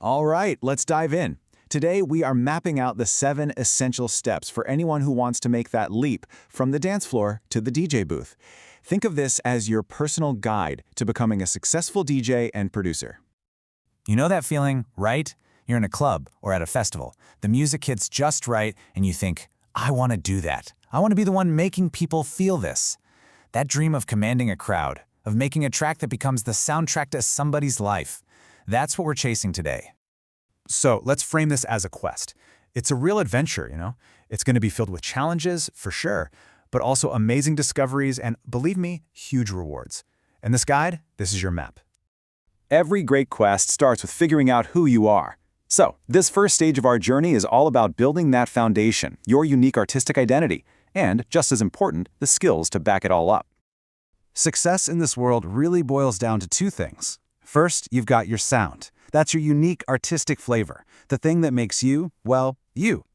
All right, let's dive in. Today, we are mapping out the 7 essential steps for anyone who wants to make that leap from the dance floor to the DJ booth. Think of this as your personal guide to becoming a successful DJ and producer. You know that feeling, right? You're in a club or at a festival. The music hits just right, and you think, I want to do that. I want to be the one making people feel this. That dream of commanding a crowd, of making a track that becomes the soundtrack to somebody's life. That's what we're chasing today. So let's frame this as a quest. It's a real adventure, It's going to be filled with challenges, for sure, but also amazing discoveries and, believe me, huge rewards. And this guide, this is your map. Every great quest starts with figuring out who you are. So, this first stage of our journey is all about building that foundation, your unique artistic identity, and, just as important, the skills to back it all up. Success in this world really boils down to 2 things. First, you've got your sound. That's your unique artistic flavor, the thing that makes you, well, you.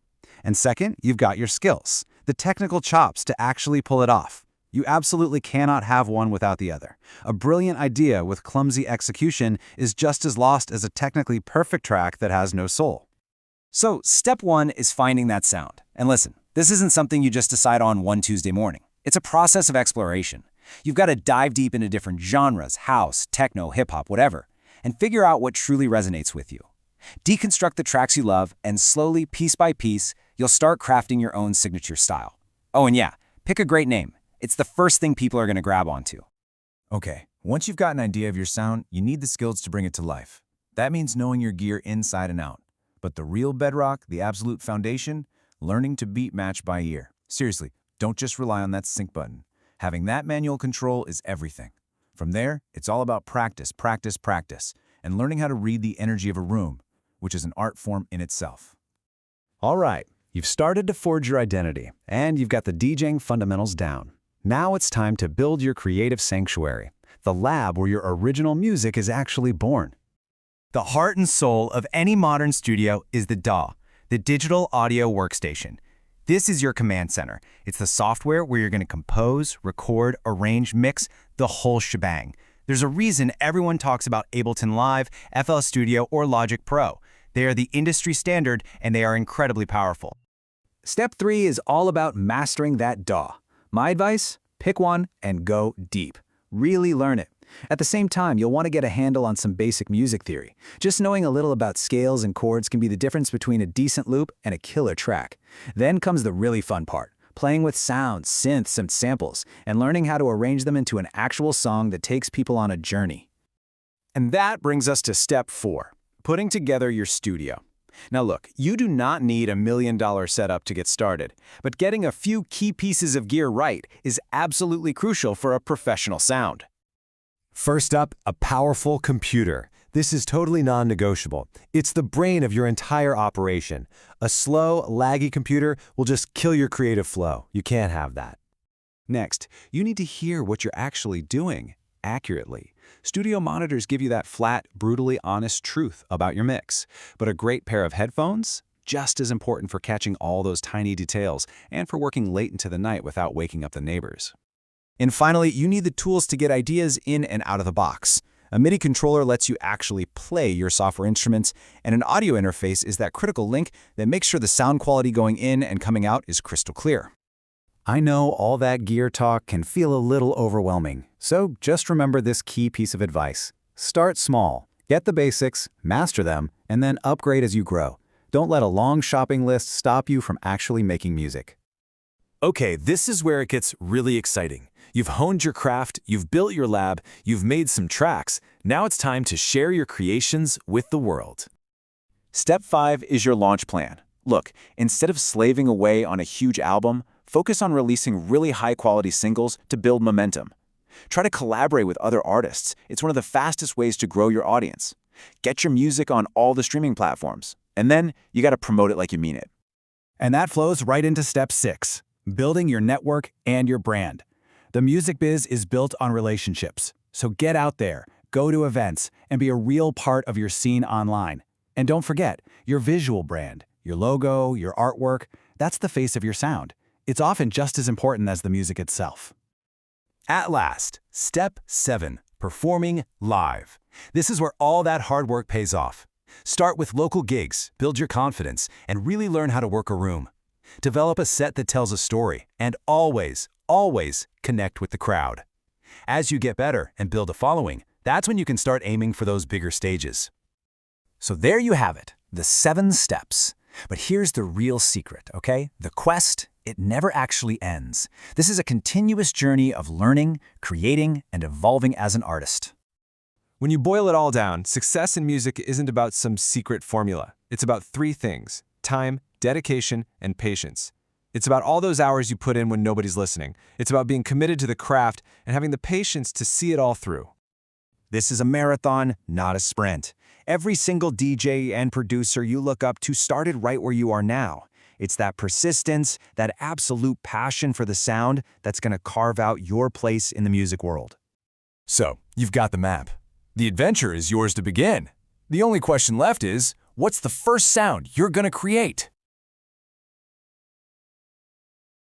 And second, you've got your skills, the technical chops to actually pull it off. You absolutely cannot have one without the other. A brilliant idea with clumsy execution is just as lost as a technically perfect track that has no soul. So, step 1 is finding that sound. And listen, this isn't something you just decide on one Tuesday morning. It's a process of exploration. You've got to dive deep into different genres, house, techno, hip-hop, whatever, and figure out what truly resonates with you. Deconstruct the tracks you love, and slowly, piece by piece, you'll start crafting your own signature style. Oh, and yeah, pick a great name. It's the first thing people are going to grab onto. Okay, once you've got an idea of your sound, you need the skills to bring it to life. That means knowing your gear inside and out. But the real bedrock, the absolute foundation, learning to beat match by ear. Seriously, don't just rely on that sync button. Having that manual control is everything. From there, it's all about practice, practice, practice, and learning how to read the energy of a room, which is an art form in itself. All right, you've started to forge your identity, and you've got the DJing fundamentals down. Now it's time to build your creative sanctuary, the lab where your original music is actually born. The heart and soul of any modern studio is the DAW, the Digital Audio Workstation. This is your command center. It's the software where you're going to compose, record, arrange, mix, the whole shebang. There's a reason everyone talks about Ableton Live, FL Studio, or Logic Pro. They are the industry standard, and they are incredibly powerful. Step 3 is all about mastering that DAW. My advice? Pick one and go deep. Really learn it. At the same time, you'll want to get a handle on some basic music theory. Just knowing a little about scales and chords can be the difference between a decent loop and a killer track. Then comes the really fun part, playing with sounds, synths, and samples, and learning how to arrange them into an actual song that takes people on a journey. And that brings us to step 4, putting together your studio. Now look, you do not need a $1 million setup to get started, but getting a few key pieces of gear right is absolutely crucial for a professional sound. First up, a powerful computer. This is totally non-negotiable. It's the brain of your entire operation. A slow, laggy computer will just kill your creative flow. You can't have that. Next, you need to hear what you're actually doing accurately. Studio monitors give you that flat, brutally honest truth about your mix. But a great pair of headphones? Just as important for catching all those tiny details and for working late into the night without waking up the neighbors. And finally, you need the tools to get ideas in and out of the box. A MIDI controller lets you actually play your software instruments, and an audio interface is that critical link that makes sure the sound quality going in and coming out is crystal clear. I know all that gear talk can feel a little overwhelming, so just remember this key piece of advice. Start small, get the basics, master them, and then upgrade as you grow. Don't let a long shopping list stop you from actually making music. Okay, this is where it gets really exciting. You've honed your craft, you've built your lab, you've made some tracks. Now it's time to share your creations with the world. Step 5 is your launch plan. Look, instead of slaving away on a huge album, focus on releasing really high-quality singles to build momentum. Try to collaborate with other artists. It's one of the fastest ways to grow your audience. Get your music on all the streaming platforms. And then you got to promote it like you mean it. And that flows right into step 6, building your network and your brand. The music biz is built on relationships. So get out there, go to events, and be a real part of your scene online. And don't forget, your visual brand, your logo, your artwork, that's the face of your sound. It's often just as important as the music itself. At last, step 7, performing live. This is where all that hard work pays off. Start with local gigs, build your confidence, and really learn how to work a room. Develop a set that tells a story, and always, always connect with the crowd. As you get better and build a following, that's when you can start aiming for those bigger stages. So there you have it, the 7 steps. But here's the real secret, okay? The quest, it never actually ends. This is a continuous journey of learning, creating, and evolving as an artist. When you boil it all down, success in music isn't about some secret formula. It's about 3 things: time, dedication, and patience. It's about all those hours you put in when nobody's listening. It's about being committed to the craft and having the patience to see it all through. This is a marathon, not a sprint. Every single DJ and producer you look up to started right where you are now. It's that persistence, that absolute passion for the sound that's going to carve out your place in the music world. So, you've got the map. The adventure is yours to begin. The only question left is, what's the first sound you're going to create?